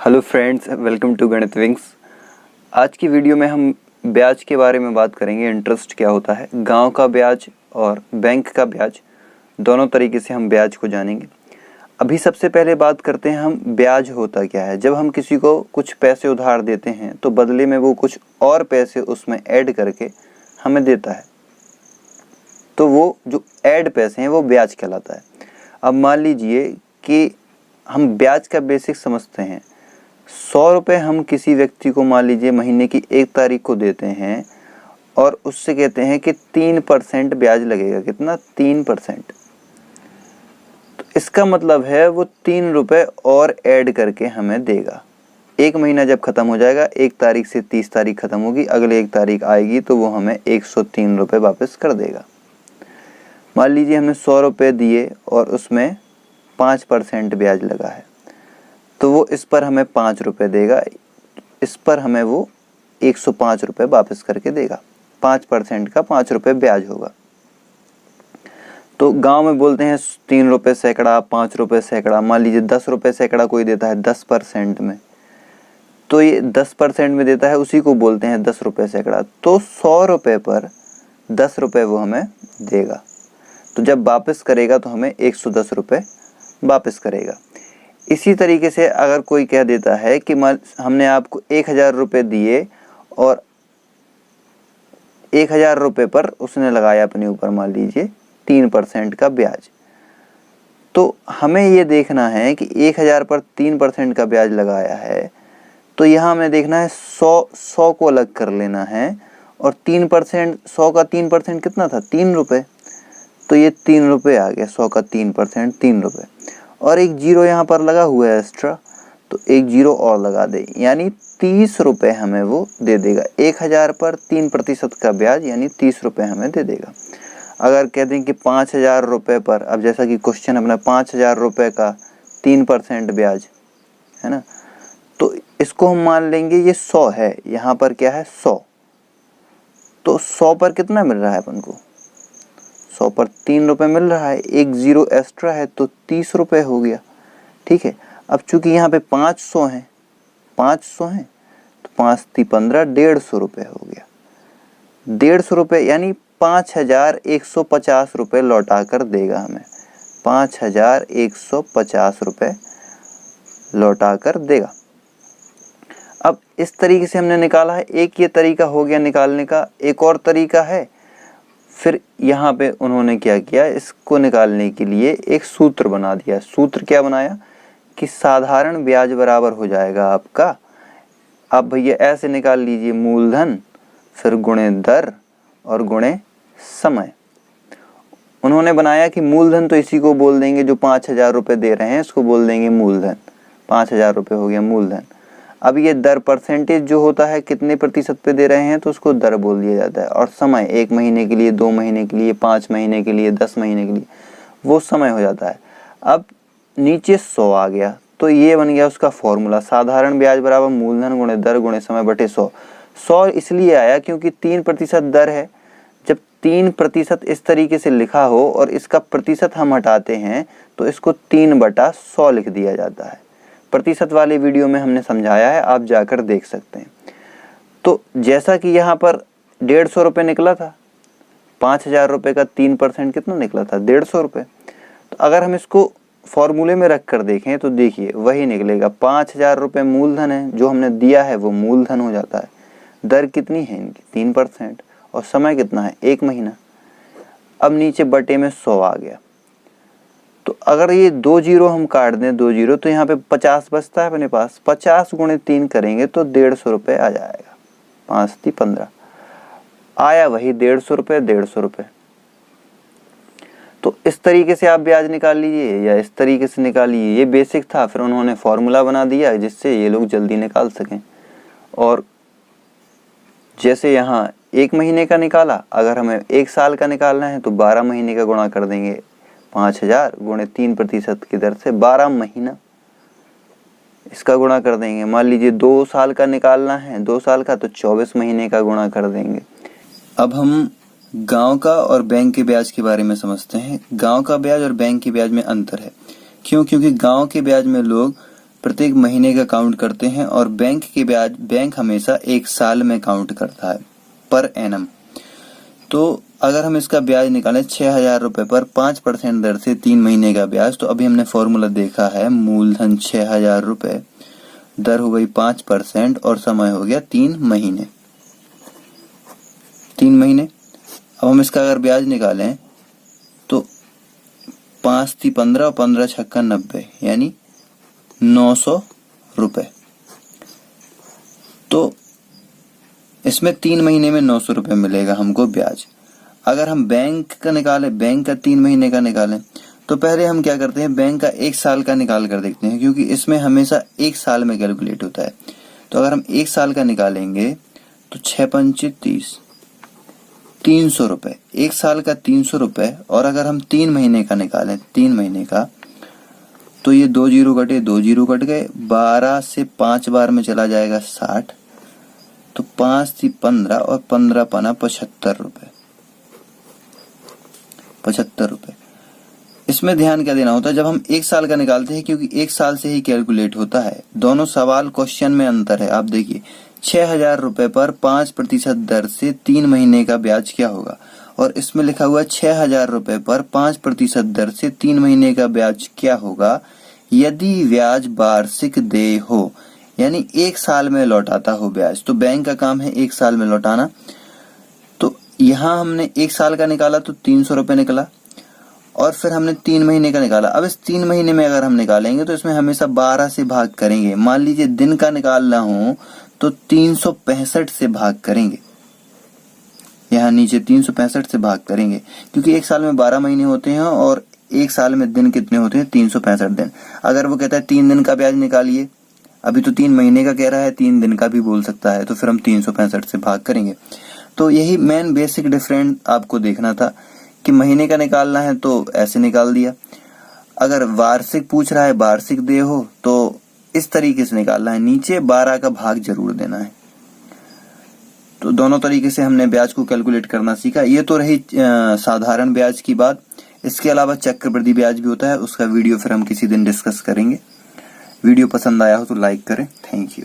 Hello friends, welcome to गणित wings. आज की वीडियो में हम ब्याज के बारे में बात करेंगे। इंटरेस्ट क्या होता है, गांव का ब्याज और बैंक का ब्याज, दोनों तरीके से हम ब्याज को जानेंगे। अभी सबसे पहले बात करते हैं हम ब्याज होता क्या है। जब हम किसी को कुछ पैसे उधार देते हैं तो बदले में वो कुछ और पैसे उसमें ऐड करके हमें देता है, तो वो जो ऐड पैसे हैं वो ब्याज कहलाता है। अब मान लीजिए कि हम ब्याज का बेसिक समझते हैं। 100 रुपये हम किसी व्यक्ति को मान लीजिए महीने की 1 तारीख को देते हैं और उससे कहते हैं कि 3% ब्याज लगेगा। कितना? 3%। तो इसका मतलब है वो 3 रुपये और ऐड करके हमें देगा। एक महीना जब खत्म हो जाएगा, 1 तारीख से 30 तारीख खत्म होगी, अगले 1 तारीख आएगी तो वो हमें 103 रुपये वापस कर देगा। मान लीजिए हमने 100 रुपये दिए और उसमें 5% ब्याज लगा है, तो वो इस पर हमें 5 रुपये देगा, इस पर हमें वो 105 रुपये वापस करके देगा। 5% का 5 रुपये ब्याज होगा। तो गांव में बोलते हैं 3 रुपये सैकड़ा, 5 रुपये सैकड़ा। मान लीजिए 10 रुपये सैकड़ा कोई देता है 10% में, तो ये 10% में देता है, उसी को बोलते हैं 10 रुपये सैकड़ा। तो 100 रुपये पर 10 रुपये वो हमें देगा। तो जब वापस करेगा तो हमें 110 रुपये वापस करेगा। इसी तरीके से अगर कोई कह देता है कि हमने आपको 1000 रुपये दिए और 1000 रुपये पर उसने लगाया अपने ऊपर मान लीजिए 3% का ब्याज, तो हमें ये देखना है कि 1000 पर 3% का ब्याज लगाया है, तो यहाँ हमें देखना है 100 को अलग कर लेना है। और 3%, 100 का 3% कितना था? 3 रुपये। तो ये 3 रुपये आ गया। 100 का 3% 3 रुपये। और एक जीरो यहाँ पर लगा हुआ है एक्स्ट्रा, तो एक जीरो और लगा दे, यानी 30 रुपये हमें वो दे देगा। 1000 पर 3% का ब्याज यानी 30 रुपये हमें दे देगा। अगर कह दें कि 5000 रुपये पर, अब जैसा कि क्वेश्चन अपना 5000 रुपये का 3% ब्याज है ना, तो इसको हम मान लेंगे ये 100 है। यहाँ पर क्या है? 100। तो 100 पर कितना मिल रहा है अपन को? 100 पर 3 रुपये मिल रहा है, एक जीरो एक्स्ट्रा है तो 30 रुपये हो गया। ठीक है। अब चूंकि यहाँ पे 500 हैं, 500 हैं तो 5 × 15, 150 रुपये हो गया। 150 रुपये यानी 5150 रुपये लौटा कर देगा हमें। 5150 रुपये लौटा कर देगा। अब इस तरीके से हमने निकाला है। एक ये तरीका हो गया निकालने का। एक और तरीका है, फिर यहाँ पे उन्होंने क्या किया, इसको निकालने के लिए एक सूत्र बना दिया। सूत्र क्या बनाया कि साधारण ब्याज बराबर हो जाएगा आपका, आप भैया ऐसे निकाल लीजिए, मूलधन फिर गुणे दर और गुणे समय। उन्होंने बनाया कि मूलधन तो इसी को बोल देंगे, जो 5000 रुपये दे रहे हैं इसको बोल देंगे मूलधन। 5000 रुपये हो गया मूलधन। अब ये दर परसेंटेज जो होता है, कितने प्रतिशत पे दे रहे हैं तो उसको दर बोल दिया जाता है। और समय 1 महीने के लिए, 2 महीने के लिए, 5 महीने के लिए, 10 महीने के लिए, वो समय हो जाता है। अब नीचे 100 आ गया, तो ये बन गया उसका फॉर्मूला। साधारण ब्याज बराबर मूलधन गुणे दर गुणे समय बटे 100। 100 इसलिए आया क्योंकि 3% दर है। जब 3% इस तरीके से लिखा हो और इसका प्रतिशत हम हटाते हैं तो इसको 3/100 लिख दिया जाता है। प्रतिशत वाले वीडियो में हमने समझाया है, आप जाकर देख सकते हैं। तो जैसा कि यहाँ पर 150 रुपये निकला था, 5000 रुपये का 3% कितना निकला था? 150 रुपये। तो अगर हम इसको फॉर्मूले में रख कर देखें तो देखिए वही निकलेगा। 5000 रुपये मूलधन है, जो हमने दिया है वो मूलधन हो जाता है। दर कितनी है इनकी? 3%। और समय कितना है? 1 महीना। अब नीचे बटे में 100 आ गया। तो अगर ये 2 जीरो हम काट दें, 2 जीरो, तो यहाँ पे 50 बचता है अपने पास। 50 × 3 करेंगे तो 150 रुपये आ जाएगा। 5 × 15 आया वही 150 रुपये, 150 रुपये। तो इस तरीके से आप ब्याज निकाल लीजिए या इस तरीके से निकालिए। ये बेसिक था, फिर उन्होंने फॉर्मूला बना दिया जिससे ये लोग जल्दी निकाल सकें। और जैसे यहाँ 1 महीने का निकाला, अगर हमें 1 साल का निकालना है तो 12 महीने का गुणा कर देंगे। 5000 गुणे 3% की दर से 12 महीना, इसका गुणा कर देंगे। मान लीजिए 2 साल का निकालना है, 2 साल का, तो 24 महीने का गुणा कर देंगे। अब हम गांव का और बैंक के ब्याज के बारे में समझते हैं। गांव का ब्याज और बैंक के ब्याज में अंतर है। क्यों? क्योंकि गांव के ब्याज में लोग प्रत्येक महीने का काउंट करते हैं और बैंक हमेशा एक साल में काउंट करता है पर एनम। तो अगर हम इसका ब्याज निकालें 6,000 रुपए पर 5% दर से 3 महीने का ब्याज, तो अभी हमने फॉर्मूला देखा है, मूलधन 6,000 रुपए, दर हो गई 5% और समय हो गया 3 महीने। 3 महीने। अब हम इसका अगर ब्याज निकालें तो 5 × 15 और 15 × 6 = 90, यानी 900 रुपए। तो इसमें 3 महीने में 900 रुपए मिलेगा हमको ब्याज। अगर हम बैंक का 3 महीने का निकालें, तो पहले हम क्या करते हैं, बैंक का 1 साल का निकाल कर देखते हैं, क्योंकि इसमें हमेशा 1 साल में कैलकुलेट होता है। तो अगर हम 1 साल का निकालेंगे तो 6 × 5 = 30, 300 रुपए। 1 साल का 300 रुपए। और अगर हम 3 महीने का निकालें, 3 महीने का, तो ये 2 जीरो कटे, 2 जीरो कट गए, 12 से 5 बार में चला जाएगा 60, तो 5 × 15 और 15 × 5 = 75 रुपए। 75 रुपए। इसमें ध्यान क्या देना होता है, जब हम 1 साल का निकालते हैं, क्योंकि 1 साल से ही कैलकुलेट होता है। दोनों सवाल क्वेश्चन में अंतर है। आप देखिए, 6,000 रुपए पर 5% दर से 3 महीने का ब्याज क्या होगा, और इसमें लिखा हुआ 6,000 रुपए पर 5% दर से 3 महीने का ब्याज क्या होगा यदि ब्याज वार्षिक देय हो, यानी 1 साल में लौटाता हो ब्याज। तो बैंक का काम है 1 साल में लौटाना। तो यहाँ हमने 1 साल का निकाला तो 300 रुपए निकला, और फिर हमने 3 महीने का निकाला। अब इस 3 महीने में अगर हम निकालेंगे तो इसमें हमेशा 12 से भाग करेंगे। मान लीजिए दिन का निकालना हो तो 365 से भाग करेंगे, यहाँ नीचे 365 से भाग करेंगे, क्योंकि 1 साल में 12 महीने होते हैं और 1 साल में दिन कितने होते हैं, 365 दिन। अगर वो कहता है 3 दिन का ब्याज निकालिए, अभी तो 3 महीने का कह रहा है, 3 दिन का भी बोल सकता है, तो फिर हम 365 से भाग करेंगे। तो यही मेन बेसिक डिफरेंस आपको देखना था कि महीने का निकालना है तो ऐसे निकाल दिया, अगर वार्षिक पूछ रहा है, वार्षिक देय हो, तो इस तरीके से निकालना है, नीचे 12 का भाग जरूर देना है। तो दोनों तरीके से हमने ब्याज को कैलकुलेट करना सीखा। ये तो रही साधारण ब्याज की बात। इसके अलावा चक्रवृद्धि ब्याज भी होता है, उसका वीडियो फिर हम किसी दिन डिस्कस करेंगे। वीडियो पसंद आया हो तो लाइक करें। Thank you.